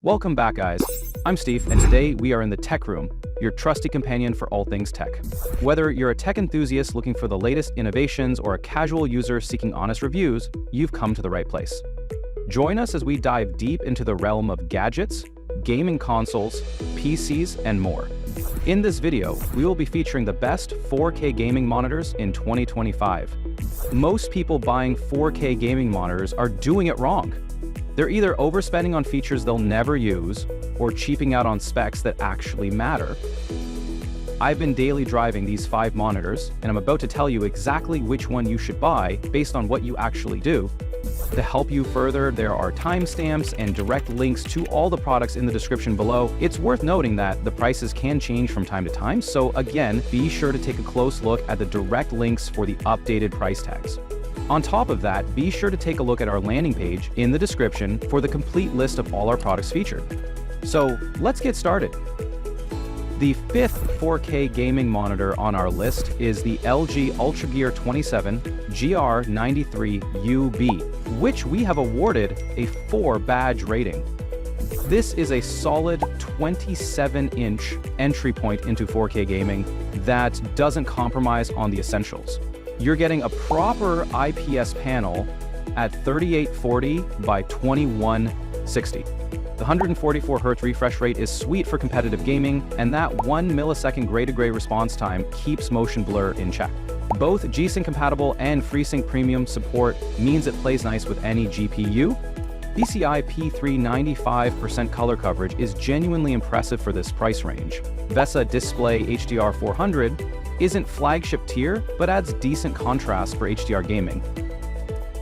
Welcome back, guys. I'm Steve, and today we are in the Tech Room, your trusty companion for all things tech. Whether you're a tech enthusiast looking for the latest innovations or a casual user seeking honest reviews, you've come to the right place. Join us as we dive deep into the realm of gadgets, gaming consoles, PCs, and more. In this video, we will be featuring the best 4K gaming monitors in 2025. Most people buying 4K gaming monitors are doing it wrong. They're either overspending on features they'll never use or cheaping out on specs that actually matter. I've been daily driving these 5 monitors, and I'm about to tell you exactly which one you should buy based on what you actually do. To help you further, there are timestamps and direct links to all the products in the description below. It's worth noting that the prices can change from time to time, so again, be sure to take a close look at the direct links for the updated price tags. On top of that, be sure to take a look at our landing page in the description for the complete list of all our products featured. So let's get started. The 5th 4K gaming monitor on our list is the LG UltraGear 27 GR93UB, which we have awarded a 4 badge rating. This is a solid 27-inch entry point into 4K gaming that doesn't compromise on the essentials. You're getting a proper IPS panel at 3840 by 2160. The 144 Hz refresh rate is sweet for competitive gaming, and that 1 millisecond gray-to-gray response time keeps motion blur in check. Both G-Sync compatible and FreeSync Premium support means it plays nice with any GPU. PCI P3 95% color coverage is genuinely impressive for this price range. VESA Display HDR 400 isn't flagship tier, but adds decent contrast for HDR gaming.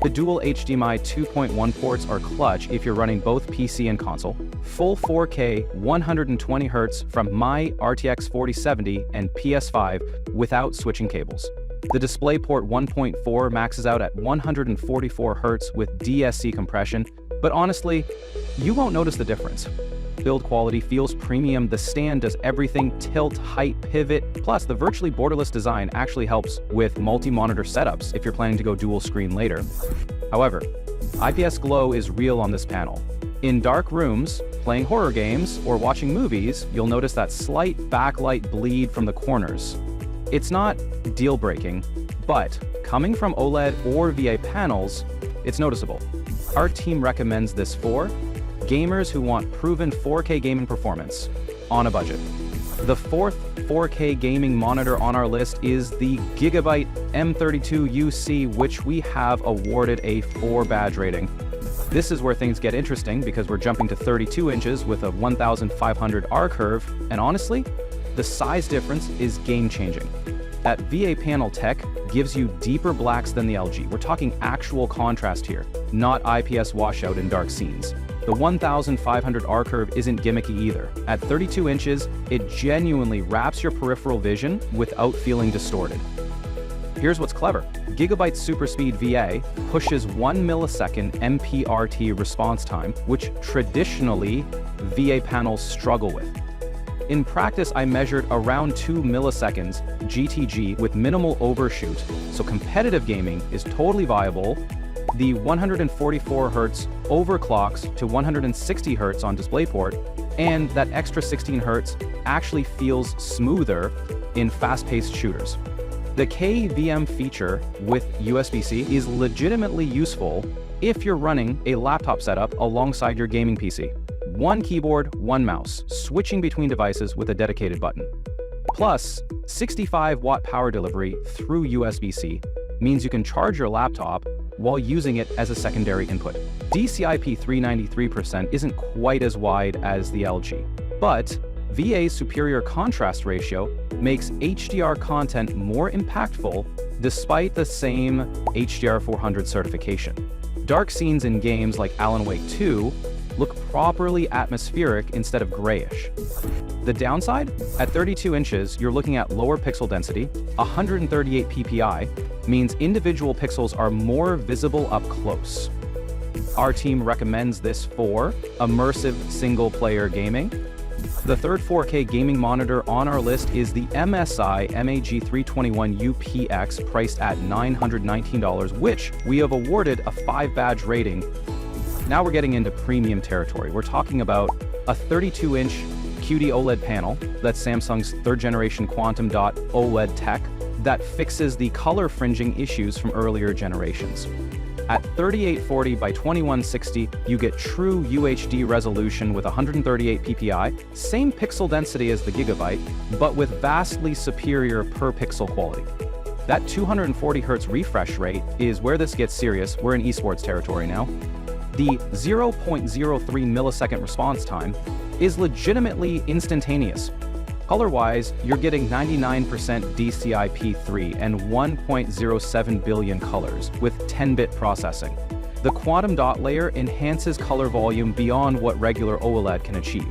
The dual HDMI 2.1 ports are clutch if you're running both PC and console. Full 4K 120 Hz from my RTX 4070 and PS5 without switching cables. The DisplayPort 1.4 maxes out at 144 Hz with DSC compression, but honestly, you won't notice the difference. Build quality feels premium, the stand does everything, tilt, height, pivot, plus the virtually borderless design actually helps with multi-monitor setups if you're planning to go dual screen later. However, IPS glow is real on this panel. In dark rooms, playing horror games, or watching movies, you'll notice that slight backlight bleed from the corners. It's not deal-breaking, but coming from OLED or VA panels, it's noticeable. Our team recommends this for gamers who want proven 4K gaming performance on a budget. The 4th 4K gaming monitor on our list is the GIGABYTE M32UC, which we have awarded a 4 badge rating. This is where things get interesting because we're jumping to 32 inches with a 1500 R curve, and honestly, the size difference is game-changing. That VA panel tech gives you deeper blacks than the LG. We're talking actual contrast here, not IPS washout in dark scenes. The 1500 R curve isn't gimmicky either. At 32 inches, it genuinely wraps your peripheral vision without feeling distorted. Here's what's clever. GIGABYTE Super Speed VA pushes 1 millisecond MPRT response time, which traditionally VA panels struggle with. In practice, I measured around 2 milliseconds GTG with minimal overshoot, so competitive gaming is totally viable. The 144 Hz overclocks to 160 Hz on DisplayPort, and that extra 16 Hz actually feels smoother in fast-paced shooters. The KVM feature with USB-C is legitimately useful if you're running a laptop setup alongside your gaming PC. 1 keyboard, 1 mouse, switching between devices with a dedicated button. Plus, 65-watt power delivery through USB-C means you can charge your laptop while using it as a secondary input. DCI P3 93% isn't quite as wide as the LG, but VA's superior contrast ratio makes HDR content more impactful despite the same HDR 400 certification. Dark scenes in games like Alan Wake 2 look properly atmospheric instead of grayish. The downside? At 32 inches, you're looking at lower pixel density. 138 ppi means individual pixels are more visible up close. Our team recommends this for immersive single-player gaming. The 3rd 4K gaming monitor on our list is the MSI MAG321UPX, priced at $919, which we have awarded a 5 badge rating. Now we're getting into premium territory. We're talking about a 32-inch QD OLED panel that's Samsung's third-generation quantum dot OLED tech that fixes the color fringing issues from earlier generations. At 3840 by 2160, you get true UHD resolution with 138 ppi, same pixel density as the Gigabyte, but with vastly superior per-pixel quality. That 240 Hz refresh rate is where this gets serious. We're in esports territory now. The 0.03 millisecond response time is legitimately instantaneous. Color-wise, you're getting 99% DCI-P3 and 1.07 billion colors with 10-bit processing. The quantum dot layer enhances color volume beyond what regular OLED can achieve.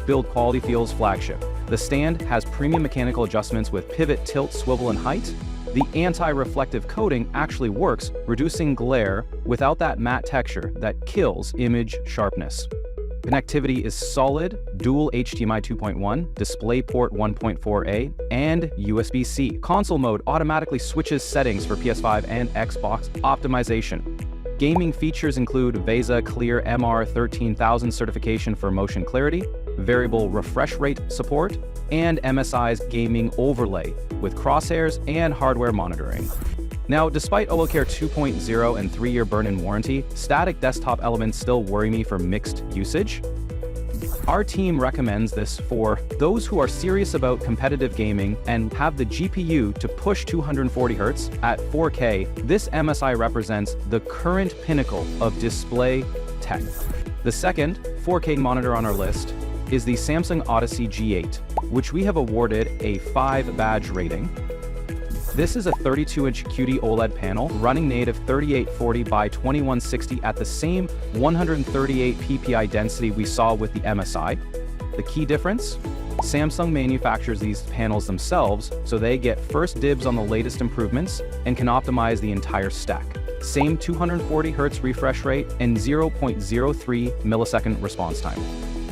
Build quality feels flagship. The stand has premium mechanical adjustments with pivot, tilt, swivel, and height. The anti-reflective coating actually works, reducing glare without that matte texture that kills image sharpness. Connectivity is solid, dual HDMI 2.1, DisplayPort 1.4a, and USB-C. Console mode automatically switches settings for PS5 and Xbox optimization. Gaming features include VESA Clear MR 13000 certification for motion clarity, variable refresh rate support, and MSI's gaming overlay with crosshairs and hardware monitoring. Now, despite UltraGear 2.0 and 3-year burn-in warranty, static desktop elements still worry me for mixed usage. Our team recommends this for those who are serious about competitive gaming and have the GPU to push 240 Hz at 4K. This MSI represents the current pinnacle of display tech. The second 4K monitor on our list is the Samsung Odyssey G8, which we have awarded a 5 badge rating. This is a 32-inch QD OLED panel running native 3840 by 2160 at the same 138 ppi density we saw with the MSI. The key difference? Samsung manufactures these panels themselves, so they get first dibs on the latest improvements and can optimize the entire stack. Same 240 Hz refresh rate and 0.03 millisecond response time.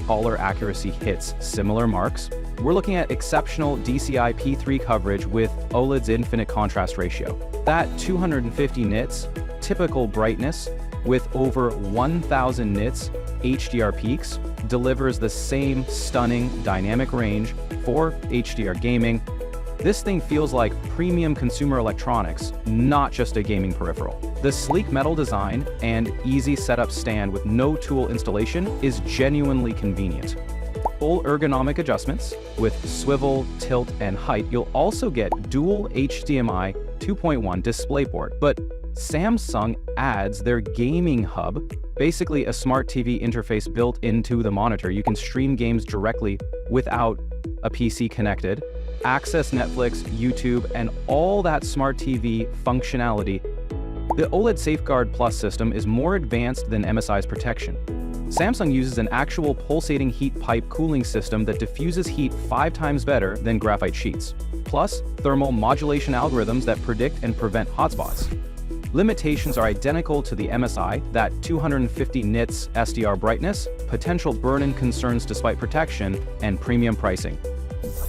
Color accuracy hits similar marks. We're looking at exceptional DCI-P3 coverage with OLED's infinite contrast ratio. That 250 nits, typical brightness, with over 1,000 nits HDR peaks, delivers the same stunning dynamic range for HDR gaming. This thing feels like premium consumer electronics, not just a gaming peripheral. The sleek metal design and easy setup stand with no tool installation is genuinely convenient. Full ergonomic adjustments with swivel, tilt, and height. You'll also get dual HDMI 2.1 DisplayPort, but Samsung adds their gaming hub, basically a smart TV interface built into the monitor. You can stream games directly without a PC connected, access Netflix, YouTube, and all that smart TV functionality. The OLED Safeguard Plus system is more advanced than MSI's protection. Samsung uses an actual pulsating heat pipe cooling system that diffuses heat 5 times better than graphite sheets, plus thermal modulation algorithms that predict and prevent hotspots. Limitations are identical to the MSI, that 250 nits SDR brightness, potential burn-in concerns despite protection, and premium pricing.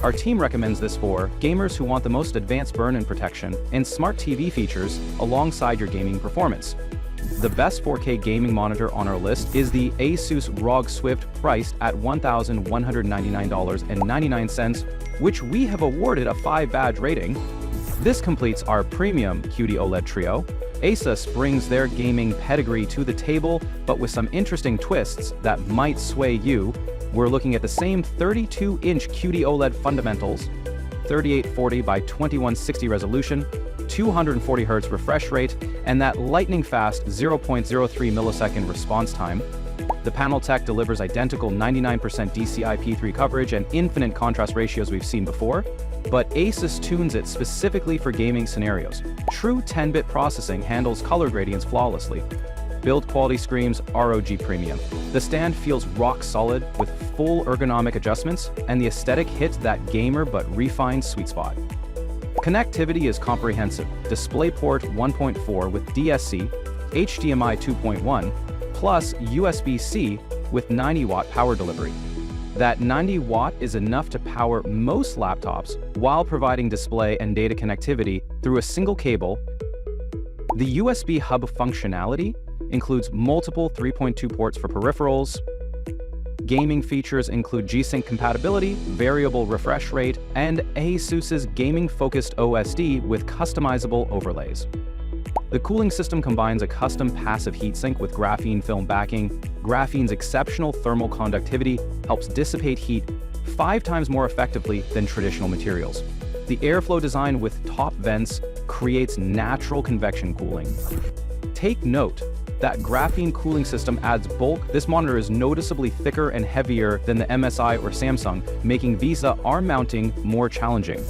Our team recommends this for gamers who want the most advanced burn-in protection and smart TV features alongside your gaming performance. The best 4K gaming monitor on our list is the ASUS ROG Swift, priced at $1,199.99, which we have awarded a 5 badge rating. This completes our premium QD OLED trio. ASUS brings their gaming pedigree to the table, but with some interesting twists that might sway you. We're looking at the same 32-inch QD OLED fundamentals, 3840 by 2160 resolution, 240 Hz refresh rate, and that lightning-fast 0.03 millisecond response time. The panel tech delivers identical 99% DCI-P3 coverage and infinite contrast ratios we've seen before, but ASUS tunes it specifically for gaming scenarios. True 10-bit processing handles color gradients flawlessly. Build quality screams ROG Premium. The stand feels rock solid with full ergonomic adjustments, and the aesthetic hits that gamer but refined sweet spot. Connectivity is comprehensive. DisplayPort 1.4 with DSC, HDMI 2.1, plus USB-C with 90-watt power delivery. That 90 watt is enough to power most laptops while providing display and data connectivity through a single cable. The USB hub functionality includes multiple 3.2 ports for peripherals, Gaming features include G-Sync compatibility, variable refresh rate, and ASUS's gaming-focused OSD with customizable overlays. The cooling system combines a custom passive heatsink with graphene film backing. Graphene's exceptional thermal conductivity helps dissipate heat 5 times more effectively than traditional materials. The airflow design with top vents creates natural convection cooling. Take note that graphene cooling system adds bulk. This monitor is noticeably thicker and heavier than the MSI or Samsung, making VESA arm mounting more challenging.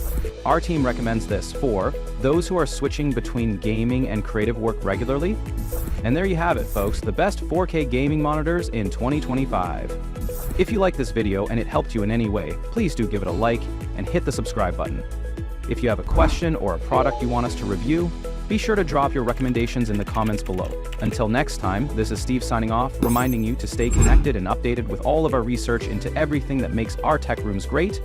Our team recommends this for those who are switching between gaming and creative work regularly. And there you have it, folks, the best 4K gaming monitors in 2025. If you like this video and it helped you in any way, please do give it a like and hit the subscribe button. If you have a question or a product you want us to review, be sure to drop your recommendations in the comments below. Until next time, this is Steve signing off, reminding you to stay connected and updated with all of our research into everything that makes our tech rooms great